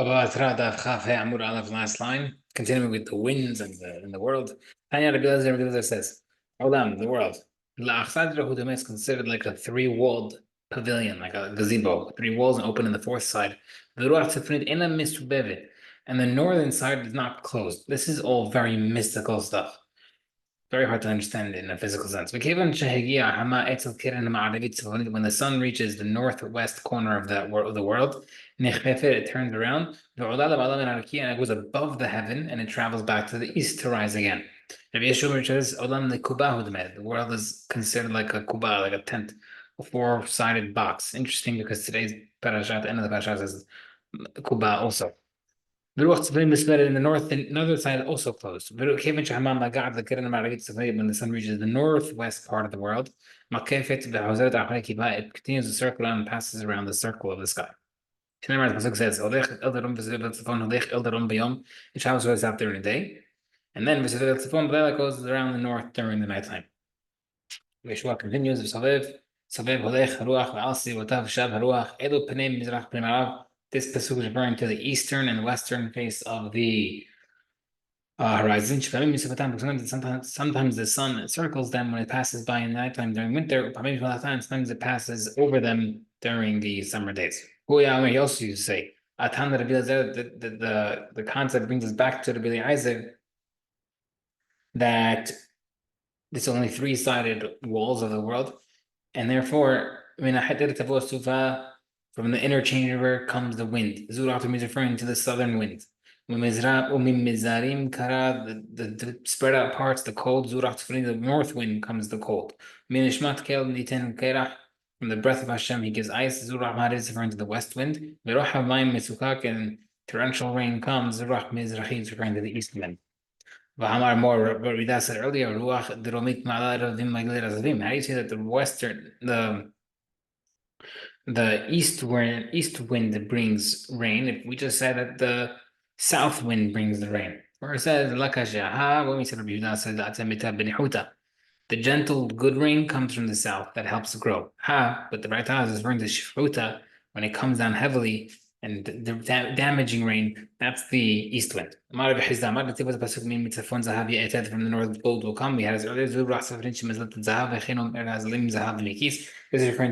Batra Daf Amud Aleph, last line. Continuing with the winds and in the world. Tanya Rabbi says, Olam, the world. La'achsadra Hudam is considered like a three-walled pavilion, like a gazebo, three walls and open in the fourth side. V'ruach tzifnit ena misubevit, and the northern side is not closed. This is all very mystical stuff. Very hard to understand in a physical sense. When the sun reaches the northwest corner of the world, it turns around, and it goes above the heaven, and it travels back to the east to rise again. The world is considered like a kuba, like a tent, a four-sided box. Interesting because today's parasha, at the end of the parasha, says kuba also. In the north, the northern side also closed. When the sun reaches the northwest part of the world, it continues to circle around and passes around the circle of the sky. The pasuk says, it travels to the south during the day, and then it goes around the north during the nighttime. Yeshua continues, this pasuk is referring to the eastern and western face of the horizon. Sometimes the sun circles them when it passes by in nighttime during winter. Sometimes it passes over them during the summer days. He also used to say, the concept brings us back to the Rabbi Isaac that it's only three-sided walls of the world, and therefore, from the interchangeable comes the wind. Zurat is referring to the southern wind. The spread out parts, the cold. Zurat, from the north wind comes the cold. From the breath of Hashem, He gives ice. Zurat is referring to the west wind. And torrential rain comes. Zurat Mizrahi is referring to the east wind. V'hamar more, what Rida said earlier, Ruach Dromit Ma'ala Ravim Maglir Azavim. How do you say that the east wind brings rain? If we just said that the south wind brings the rain, or it says Lakashaha, when we said Rabbi Yudah said the gentle good rain comes from the south that helps grow. But the right is referring to Shruta when it comes down heavily and the damaging rain, that's the east wind. From the north, gold will come. We had as earlier, this is referring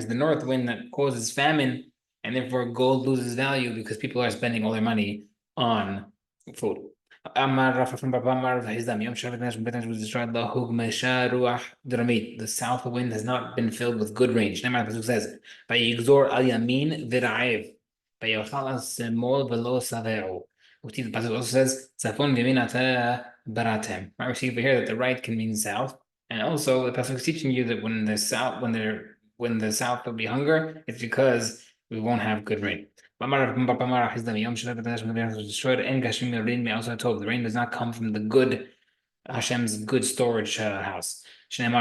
to the north wind that causes famine, and therefore gold loses value because people are spending all their money on food. The south wind has not been filled with good rain. The says, the pasuk also says, right, we see over here that the right can mean south, and also the pasuk is teaching you that when the south will be hunger, it's because we won't have good rain. Destroyed, and also told the rain does not come from the good Hashem's good storage house. Hashem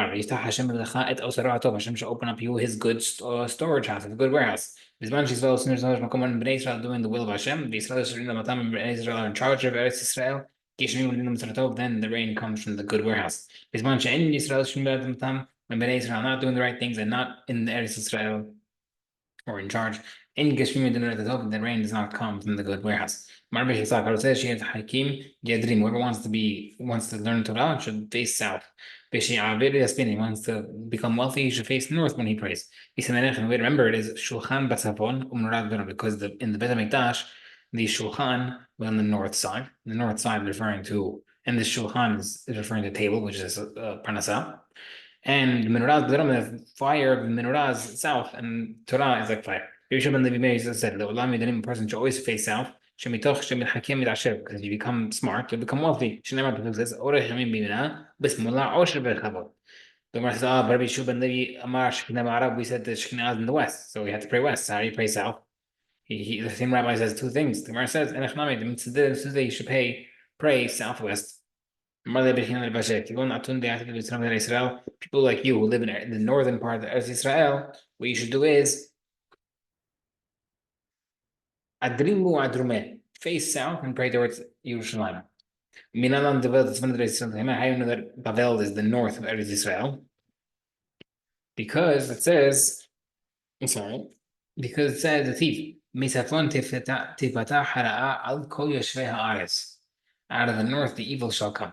should open up you His good storage house, His good warehouse. Doing the will of Hashem, the Israel are in charge of Eretz Israel. Then the rain comes from the good warehouse. When Bnei Israel are not doing the right things and not in the Eretz Israel or in charge, the rain does not come from the good warehouse. Whoever wants to learn Torah should face south. Wants to become wealthy, he should face north when he prays. Remember, it is Shulchan Batzavon because in the Beit HaMikdash, the Shulchan was on the north side. The north side referring to, and the Shulchan is referring to table, which is Parnasah. And the menorah, the fire of the menorah is south, and Torah is like fire. Yeshua ben Levi said, "The person should always face south. Because if you become smart, you'll become wealthy." The Gemara says, "But Rabbi Yeshua ben Levi Amar Shekhinah Ma'arav." We said the Shekhinah is in the west, so we had to pray west. So how do you pray south? The same rabbi says two things. The Gemara says, "You should pray southwest." People like you who live in the northern part of Eretz Israel, what you should do is face south and pray towards Yerushalayim. How do you know that Bavel is the north of Eretz Israel? Because it says, the thief, Misafon tifata hara'a al kol yoshvei haaretz. Out of the north, the evil shall come.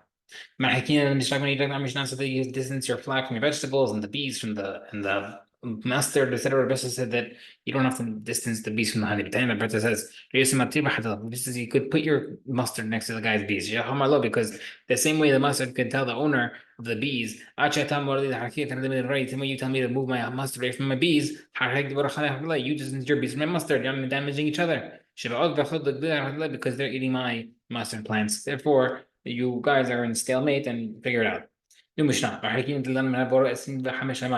Mishnah said that you distance your flock from your vegetables and the bees from the mustard, etc. Rebbe said that you don't have to distance the bees from the honey. But then Rebbe says you could put your mustard next to the guy's bees. Because the same way the mustard could tell the owner of the bees, you tell me to move my mustard away from my bees, you distance your bees from my mustard, you're damaging each other. Because they're eating my mustard plants. Therefore, you guys are in stalemate and figure it out. New Mishnah.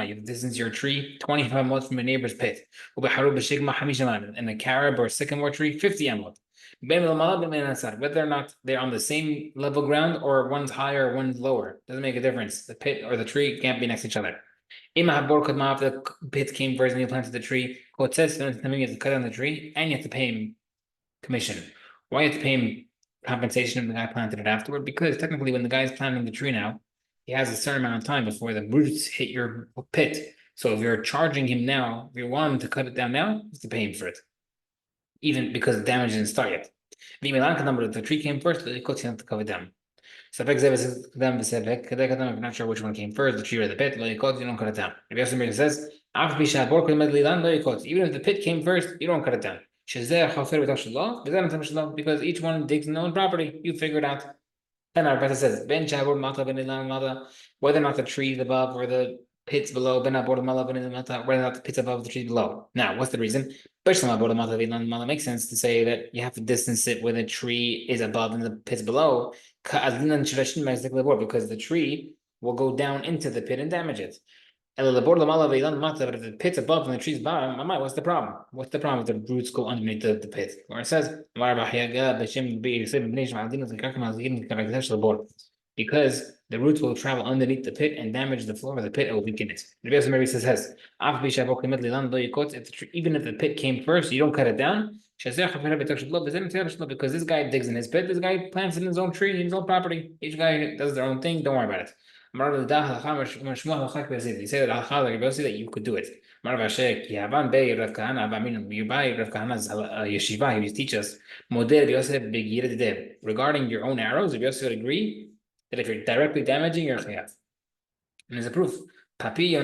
You distance your tree 25 amot from a neighbor's pit. And a carob or sycamore tree 50 amot. Whether or not they're on the same level ground or one's higher or one's lower, doesn't make a difference. The pit or the tree can't be next to each other. If the pit came first and you planted the tree, quote says you have to cut down the tree and you have to pay him commission. Why you have to pay him compensation if the guy planted it afterward? Because technically, when the guy's planting the tree now, he has a certain amount of time before the roots hit your pit. So if you're charging him now, if you want him to cut it down now, you have to pay him for it, even because the damage didn't start yet. If the tree came first, you have to cut it down. So if I'm not sure which one came first, the tree or the pit, you don't cut it down. If Yosef says, even if the pit came first, you don't cut it down. Because each one digs in their own property. You figure it out. And our Batra says, whether or not the trees above or the pits below, whether or not the pits above the trees below. Now, what's the reason? Makes sense to say that you have to distance it where the tree is above and the pits below, because the tree will go down into the pit and damage it. But if the pit's above and the tree's bottom, what's the problem? What's the problem if the roots go underneath the pit? Where it says, because the roots will travel underneath the pit and damage the floor of the pit, it will weaken it. The Rebbe Mary says, even if the pit came first, you don't cut it down. Because this guy digs in his pit, this guy plants in his own tree, in his own property. Each guy does their own thing, don't worry about it. He said that you could do it. You buy Rav Kahana's yeshiva, he used to teach us regarding your own arrows. If Yosef would agree that if you're directly damaging, you're chayav. And there's a proof. Papi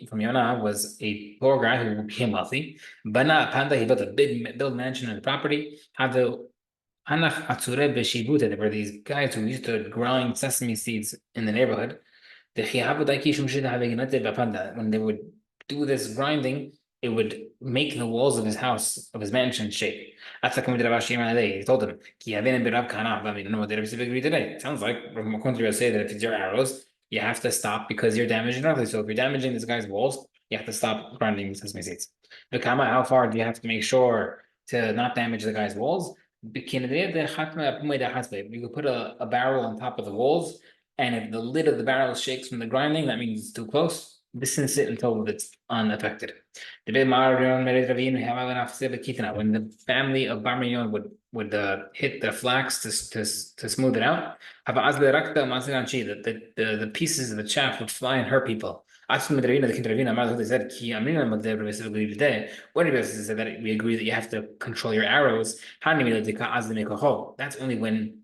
from Yonah was a poor guy who became wealthy. Bana Panda, he built a big mansion on the property. Have the there were these guys who used to grind sesame seeds in the neighborhood. When they would do this grinding, it would make the walls of his house, of his mansion, shake. He told them, I don't know what they agree today. It sounds like, according to say that if it's your arrows, you have to stop because you're damaging others. So if you're damaging this guy's walls, you have to stop grinding sesame seeds. How far do you have to make sure to not damage the guy's walls? You could put a barrel on top of the walls, and if the lid of the barrel shakes from the grinding, that means it's too close. Distance it until it's unaffected. When the family of Bar Mignon would hit the flax to smooth it out, the pieces of the chaff would fly and hurt people. What said that we agree that you have to control your arrows. That's only when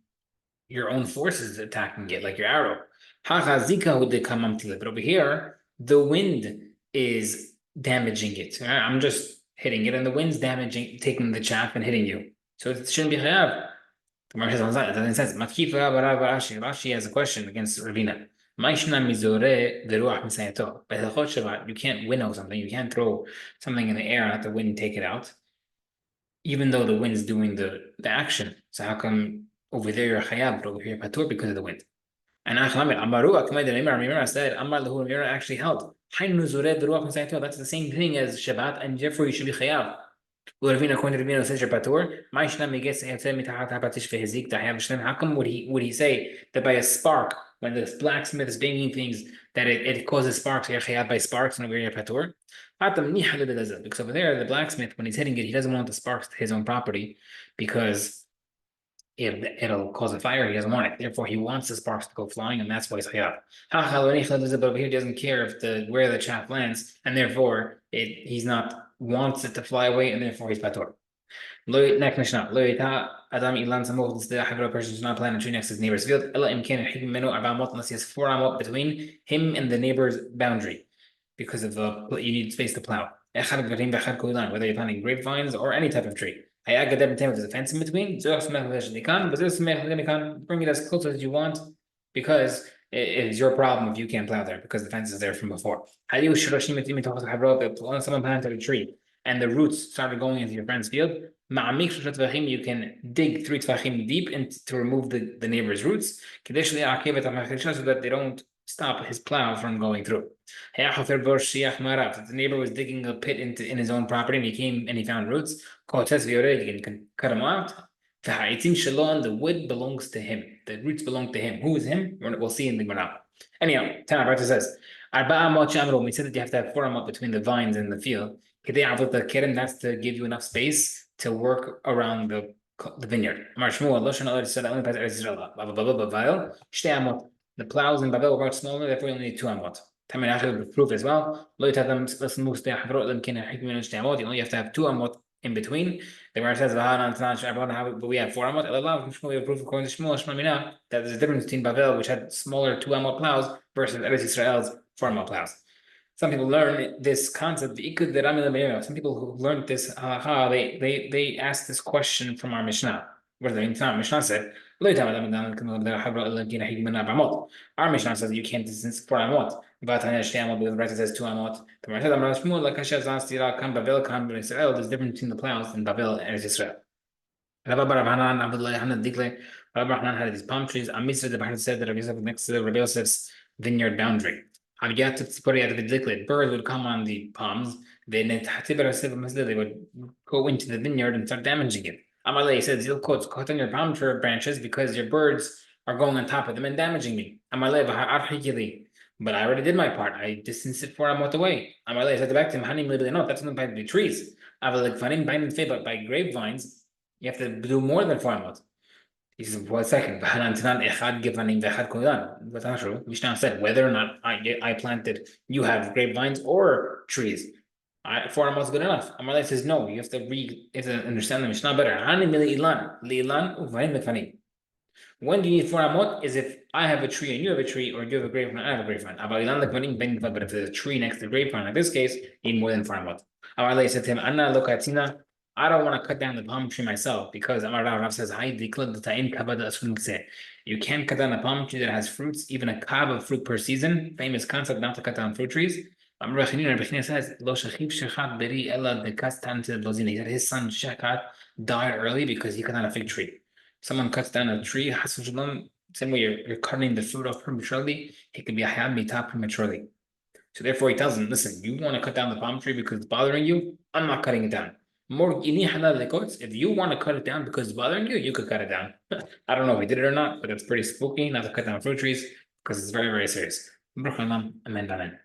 your own force is attacking it, like your arrow. But over here, the wind is damaging it. I'm just hitting it, and the wind's taking the chaff and hitting you. So it shouldn't be chayav. It doesn't sense. Rashi has a question against Ravina. You can't winnow something. You can't throw something in the air and let the wind take it out, even though the wind's doing the action. So how come over there you're chayav, but over here patur because of the wind? And Amar said, Amar Lahu actually held. That's the same thing as Shabbat, and therefore you should be chayav. According to Ravina, says you're patur. How come would he say that by a spark, when the blacksmith is banging things, that it causes sparks, you're chayav by sparks, and over here you're patur? Because over there, the blacksmith, when he's hitting it, he doesn't want the sparks to his own property, because it'll cause a fire. He doesn't want it. Therefore, he wants the sparks to go flying, and that's why he's chayav. But over here, he doesn't care where the chaff lands, and therefore he's not wants it to fly away, and therefore he's patur. Next Mishnah. Lo yita adam ilan samuch l'sdei a person does not plant a tree next to his neighbor's field. Ela im ken hikim menu arba amot, unless he has 4 amot between him and the neighbor's boundary, because of the you need space to plow. Echad gvarim v'echad kulan, whether you're planting grapevines or any type of tree. Hayag gadeb b'tem, there's a fence in between. Zoach smech l'shnikan, but this smech l'shnikan, bring it as close as you want, because it is your problem if you can't plow there, because the fence is there from before. Hayu shirashim etim mitochas havrot, someone planted a tree and the roots started going into your friend's field, you can dig 3 tvachim deep to remove the neighbor's roots, so that they don't stop his plow from going through. If the neighbor was digging a pit in his own property and he came and he found roots, you can cut him out. The wood belongs to him. The roots belong to him. Who is him? We'll see in the Gemara. Anyhow, Tana Batra says, we said that you have to have 4 amot between the vines in the field. That's to give you enough space to work around the vineyard. The plows in Babel were smaller, therefore you only need 2 amot. Proof as well. You only have to have 2 amot in between. The Gemara says, but we have 4 amot. We have proof according to Shmuel that there's a difference between Babel, which had smaller 2 amot plows, versus Eretz Yisrael's 4 amot plows. Some people learn this concept. Some people who learned this they asked this question from our Mishnah. What does that mean? Mishnah said, our Mishnah says you can't distance 4 amot. But the right says 2 amot. There's difference between the plows in Babel and Israel. Rabbi Hanan had these palm trees. Amisra the Bahar said that Rabbi Yosef next to Rabbi Yosef's vineyard boundary. Birds would come on the palms. They would go into the vineyard and start damaging it. Amalei says, cut on your palm tree branches because your birds are going on top of them and damaging me. But I already did my part. I distanced it 4 amot away. Amalei said back to him, no, that's not by the trees. But by grapevines, you have to do more than 4 amot. He says, one second. That's not true. Mishnah said whether or not I planted, you have grapevines or trees. 4 amot is good enough. Amalei says no. You have to understand the Mishnah better. When do you need 4 amot? Is if I have a tree and you have a tree, or you have a grapevine and I have a grapevine. But if there's a tree next to the grapevine, in this case, you need more than 4 amot. Amalei said to him, Anna lokatina. I don't want to cut down the palm tree myself, because Amar Rav says, you can't cut down a palm tree that has fruits, even a cob of fruit per season. Famous concept not to cut down fruit trees. Amar says, he said his son Shekat died early because he cut down a fig tree. Someone cuts down a tree, same way you're cutting the fruit off prematurely, he could be a hayab mitah prematurely. So therefore he tells him, listen, you want to cut down the palm tree because it's bothering you? I'm not cutting it down. If you want to cut it down because it's bothering you, you could cut it down. I don't know if he did it or not, but it's pretty spooky not to cut down fruit trees because it's very, very serious. Amen.